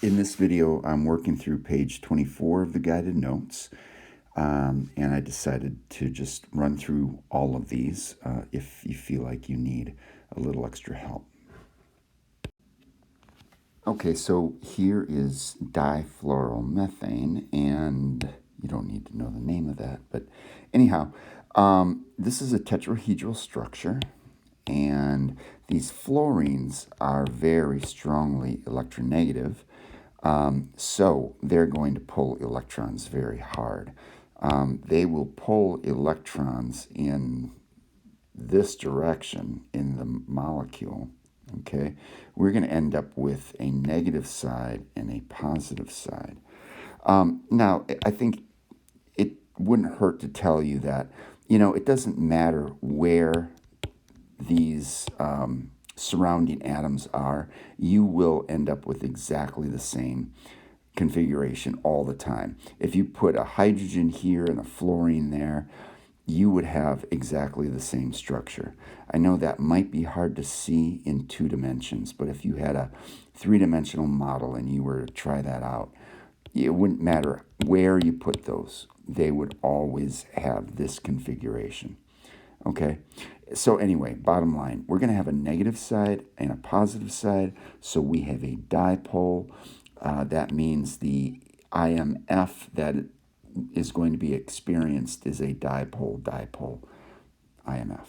In this video, I'm working through page 24 of the guided notes, and I decided to just run through all of these if you feel like you need a little extra help. Okay, so here is difluoromethane, and you don't need to know the name of that, but anyhow, this is a tetrahedral structure, and these fluorines are very strongly electronegative. So they're going to pull electrons very hard. They will pull electrons in this direction in the molecule. Okay, we're going to end up with a negative side and a positive side. Now, I think it wouldn't hurt to tell you that, it doesn't matter where these surrounding atoms are, you will end up with exactly the same configuration all the time. If you put a hydrogen here and a fluorine there, you would have exactly the same structure. I know that might be hard to see in 2 dimensions, but if you had a 3-dimensional model and you were to try that out, it wouldn't matter where you put those. They would always have this configuration. Okay, so anyway, bottom line, we're going to have a negative side and a positive side, so we have a dipole. That means the IMF that is going to be experienced is a dipole IMF.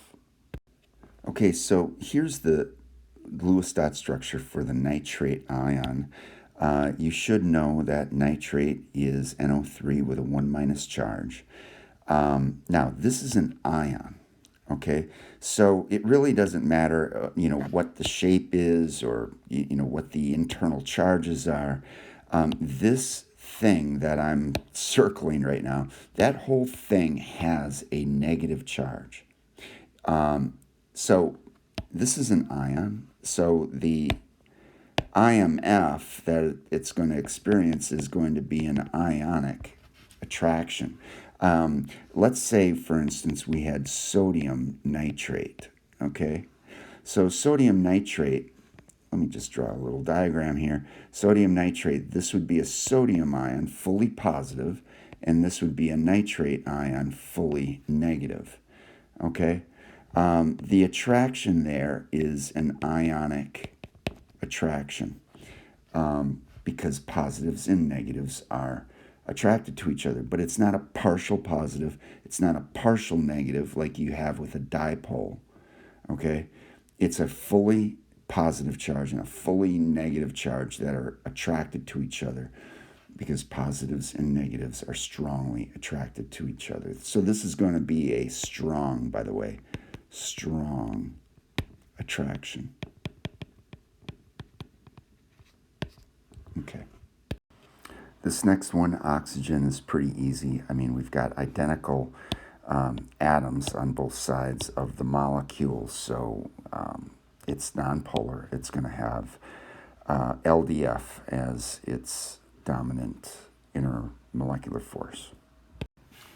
Okay, so here's the Lewis dot structure for the nitrate ion. You should know that nitrate is NO3 with a 1- charge. Now, this is an ion. Okay, so it really doesn't matter, what the shape is or, what the internal charges are. This thing that I'm circling right now, that whole thing has a negative charge. So this is an ion. So the IMF that it's going to experience is going to be an ionic attraction. Let's say, for instance, we had sodium nitrate, okay? So sodium nitrate, let me just draw a little diagram here. Sodium nitrate, this would be a sodium ion, fully positive, and this would be a nitrate ion, fully negative, okay? The attraction there is an ionic attraction because positives and negatives are attracted to each other, but it's not a partial positive, it's not a partial negative like you have with a dipole, okay? It's a fully positive charge and a fully negative charge that are attracted to each other because positives and negatives are strongly attracted to each other. So this is going to be a strong, by the way, strong attraction. Okay. This next one, oxygen, is pretty easy. I mean, we've got identical atoms on both sides of the molecule, so it's nonpolar. It's going to have LDF as its dominant intermolecular force.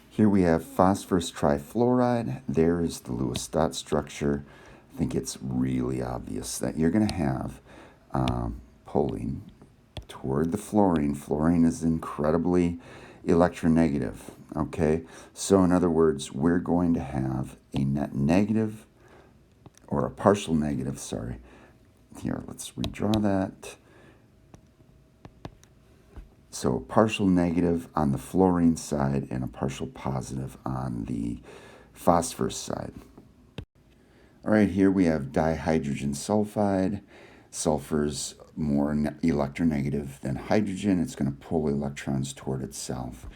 Here we have phosphorus trifluoride. There is the Lewis dot structure. I think it's really obvious that you're going to have pulling toward the fluorine. Fluorine is incredibly electronegative, okay? So in other words, we're going to have a net negative, or a partial negative, sorry. Here, let's redraw that. So a partial negative on the fluorine side and a partial positive on the phosphorus side. All right, here we have dihydrogen sulfide. Sulfur's more electronegative than hydrogen. It's going to pull electrons toward itself.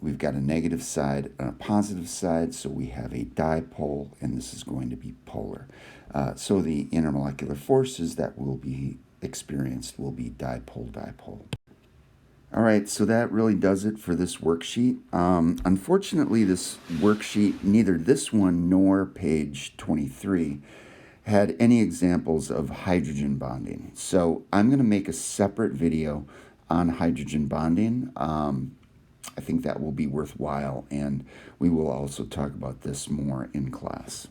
We've got a negative side and a positive side, so we have a dipole, and this is going to be polar. So the intermolecular forces that will be experienced will be dipole-dipole. All right, so that really does it for this worksheet. Unfortunately, this worksheet, neither this one nor page 23, had any examples of hydrogen bonding. So I'm going to make a separate video on hydrogen bonding. I think that will be worthwhile, and we will also talk about this more in class.